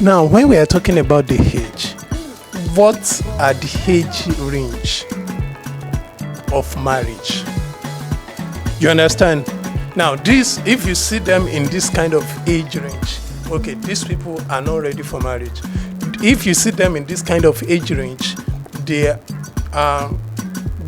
Now, when we are talking about the age, what are the age range of marriage? You understand? Now, this, if you see them in this kind of age range, okay, these people are not ready for marriage. If you see them in this kind of age range, they are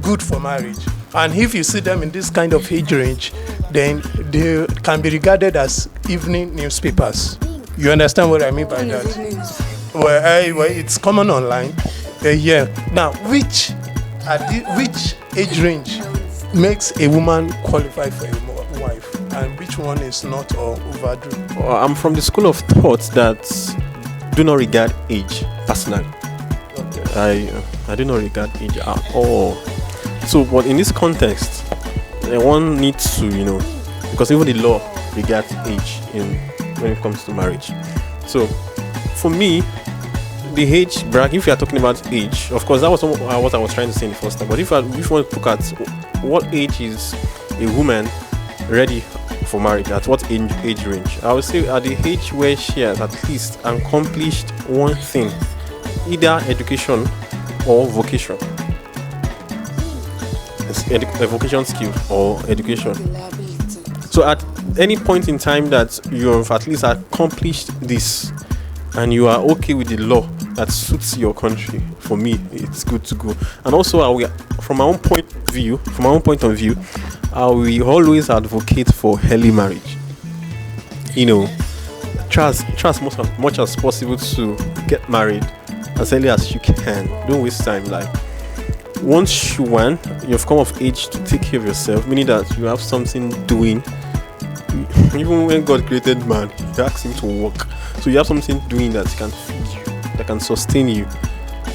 good for marriage. And if you see them in this kind of age range, then they can be regarded as evening newspapers. You understand what I mean by that? Well, it's common online. Yeah. Now, which age range makes a woman qualify for a wife, and which one is not or overdue? Well, I'm from the school of thought that do not regard age personally. Okay. I do not regard age at all. So, but in this context, one needs to, because even the law regards age when it comes to marriage. So, for me, the age bracket, if you are talking about age, of course, that was what I was trying to say in the first time. But if you want to look at what age is a woman ready for marriage, at what age range, I would say at the age where she has at least accomplished one thing, either education or vocation. A vocation skill or education. So at any point in time that you have at least accomplished this and you are okay with the law that suits your country, for me it's good to go. And also from my own point of view, I will always advocate for early marriage. Try as much as possible to get married as early as you can. Don't waste time. Like, once you've come of age to take care of yourself, meaning that you have something doing. Even when God created man, he asked him to work. So you have something doing that can feed you, that can sustain you.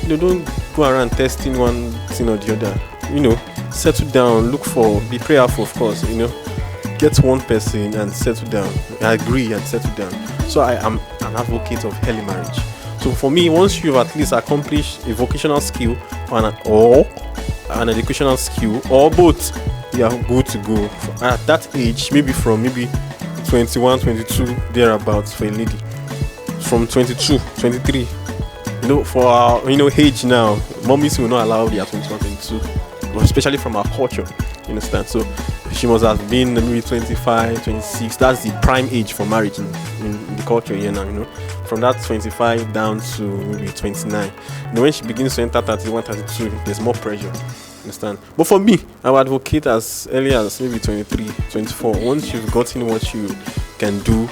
Don't go around testing one thing or the other. Settle down, be prayerful, of course. Get one person and settle down. Agree and settle down. So I am an advocate of early marriage. So for me, once you've at least accomplished a vocational skill or an educational skill or both, you are good to go. At that age, maybe 21, 22, thereabouts for a lady. From 22, 23. For our age now, mommies will not allow their 21, 22, especially from our culture. You understand? So she must have been maybe 25, 26. That's the prime age for marriage in the culture here now, From that 25 down to maybe 29. When she begins to enter 31, 32, there's more pressure. Understand? But for me, I would advocate as early as maybe 23, 24. Once you've gotten what you can do,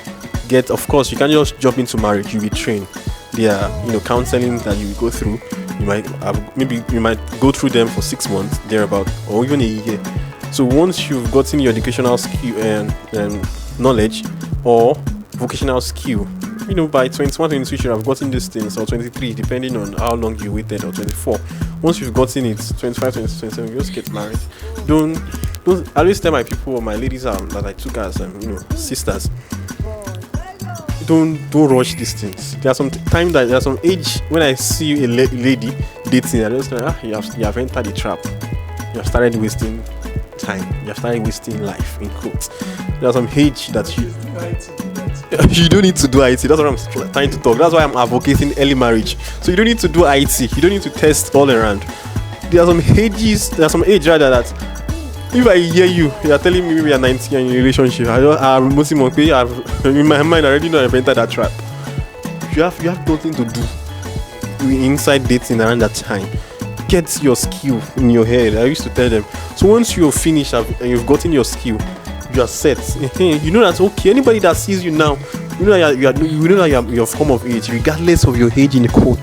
of course, you can't just jump into marriage. You'll be trained. There are, counseling that you go through. You might go through them for 6 months, thereabout, or even a year. So once you've gotten your educational skill and knowledge or vocational skill, by 21, 22 you should have gotten these things, or 23, depending on how long you waited, or 24. Once you've gotten it, 25, 26, 27, you just get married. Don't. I always tell my people, or my ladies that I took as sisters, don't rush these things. There's some age when I see a lady dating, I just like, you have entered the trap. You have started wasting time. You have started wasting life, in quotes. There's some age that you don't need to do IT. That's what I'm trying to talk. That's why I'm advocating early marriage. So you don't need to do IT. You don't need to test all around. There's some age rather that if I hear you are telling me we are 19 and in a relationship, in my mind I already know I've entered that trap. You have nothing to do inside dating around that time. Get your skill in your head. I used to tell them. So once you're finished and you've gotten your skill, you are set. You know that's okay. Anybody that sees you now, you know that you're form of age, regardless of your age in the court.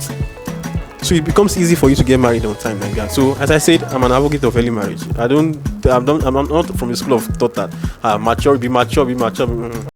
So it becomes easy for you to get married on time like that. So as I said, I'm an advocate of early marriage. I'm not from the school of thought that be mature.